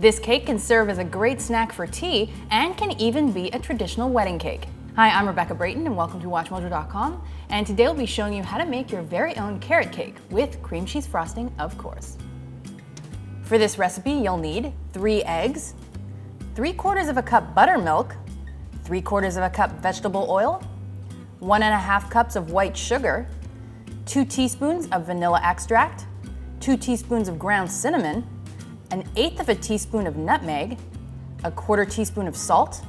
This cake can serve as a great snack for tea and can even be a traditional wedding cake. Hi, I'm Rebecca Brayton and welcome to WatchMojo.com, and today we'll be showing you how to make your very own carrot cake with cream cheese frosting, of course. For this recipe, you'll need 3 eggs, 3/4 of a cup buttermilk, 3/4 of a cup vegetable oil, 1½ cups of white sugar, 2 teaspoons of vanilla extract, 2 teaspoons of ground cinnamon, 1/8 of a teaspoon of nutmeg, 1/4 teaspoon of salt,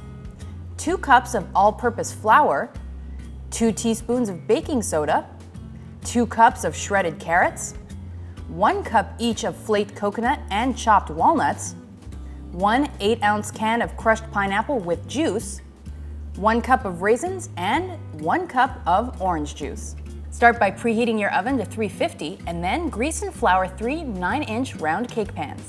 2 cups of all-purpose flour, 2 teaspoons of baking soda, 2 cups of shredded carrots, 1 cup each of flaked coconut and chopped walnuts, 1 8-ounce can of crushed pineapple with juice, 1 cup of raisins, and 1 cup of orange juice. Start by preheating your oven to 350 and then grease and flour 3 9-inch round cake pans.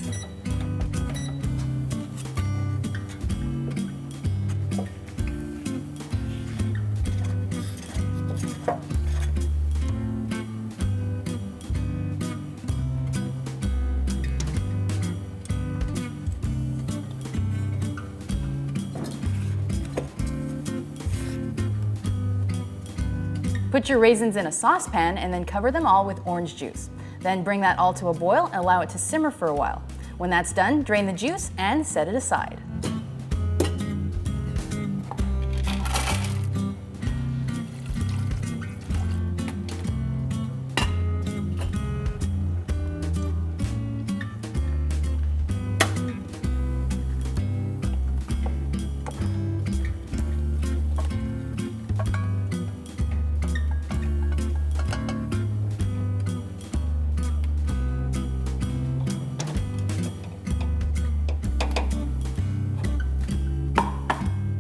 Put your raisins in a saucepan and then cover them all with orange juice. Then bring that all to a boil and allow it to simmer for a while. When that's done, drain the juice and set it aside.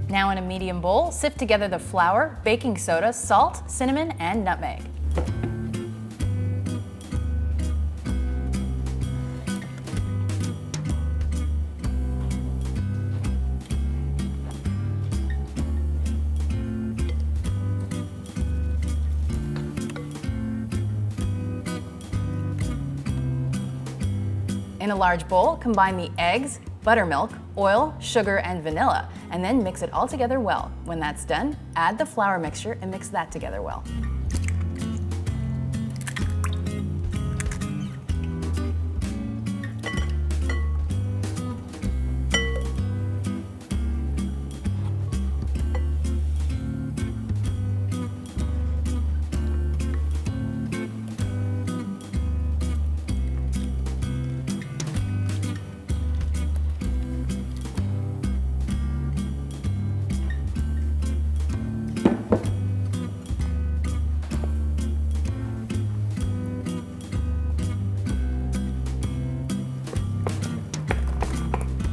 Now in a medium bowl, sift together the flour, baking soda, salt, cinnamon, and nutmeg. In a large bowl, combine the eggs, buttermilk, oil, sugar, and vanilla, and then mix it all together well. When that's done, add the flour mixture and mix that together well.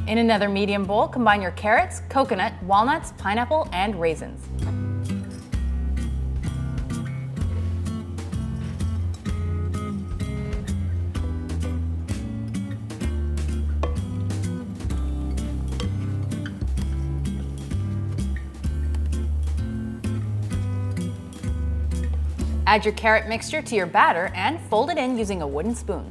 In another medium bowl, combine your carrots, coconut, walnuts, pineapple, and raisins. Add your carrot mixture to your batter and fold it in using a wooden spoon.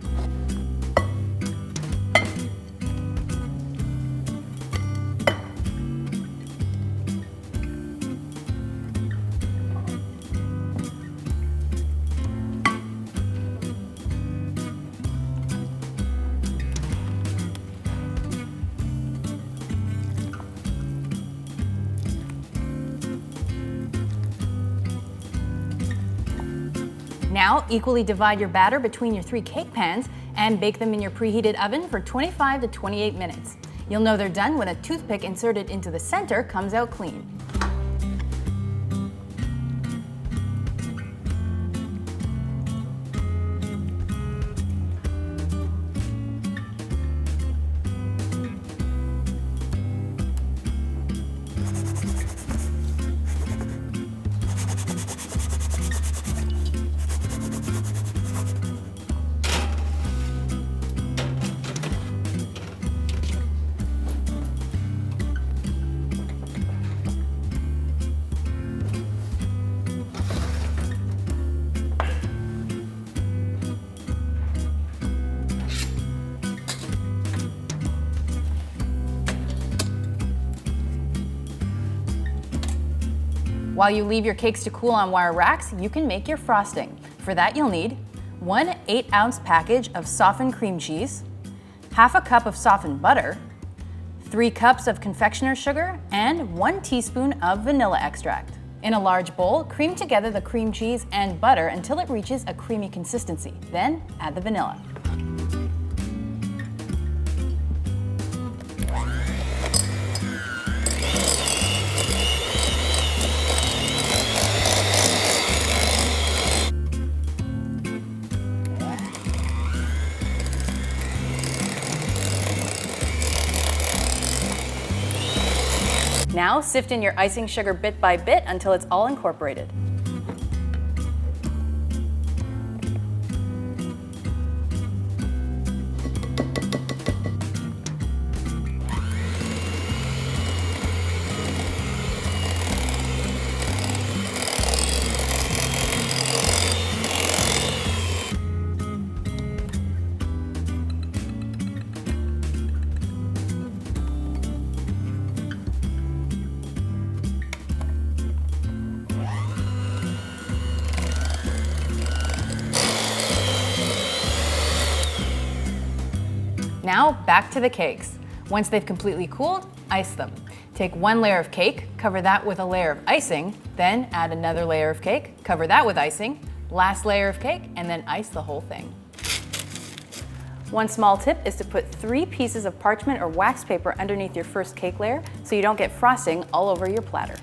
Now, equally divide your batter between your 3 cake pans and bake them in your preheated oven for 25 to 28 minutes. You'll know they're done when a toothpick inserted into the center comes out clean. While you leave your cakes to cool on wire racks, you can make your frosting. For that, you'll need 1 8-ounce package of softened cream cheese, half a cup of softened butter, 3 cups of confectioner's sugar, and 1 teaspoon of vanilla extract. In a large bowl, cream together the cream cheese and butter until it reaches a creamy consistency. Then add the vanilla. Now sift in your icing sugar bit by bit until it's all incorporated. Now back to the cakes. Once they've completely cooled, ice them. Take 1 layer of cake, cover that with a layer of icing, then add another layer of cake, cover that with icing, last layer of cake, and then ice the whole thing. One small tip is to put 3 pieces of parchment or wax paper underneath your first cake layer so you don't get frosting all over your platter.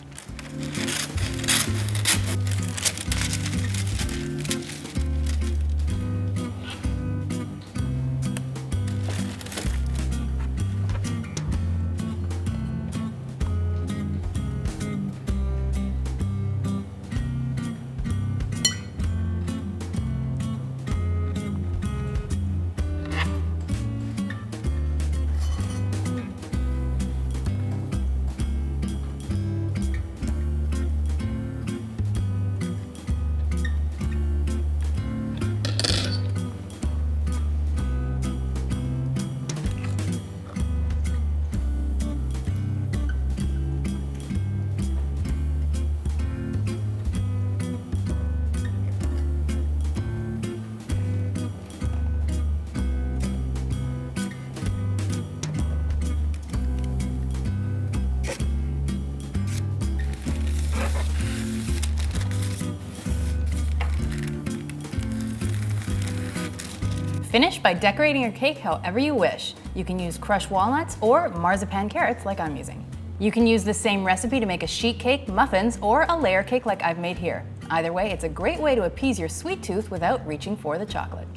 Finish by decorating your cake however you wish. You can use crushed walnuts or marzipan carrots like I'm using. You can use the same recipe to make a sheet cake, muffins, or a layer cake like I've made here. Either way, it's a great way to appease your sweet tooth without reaching for the chocolate.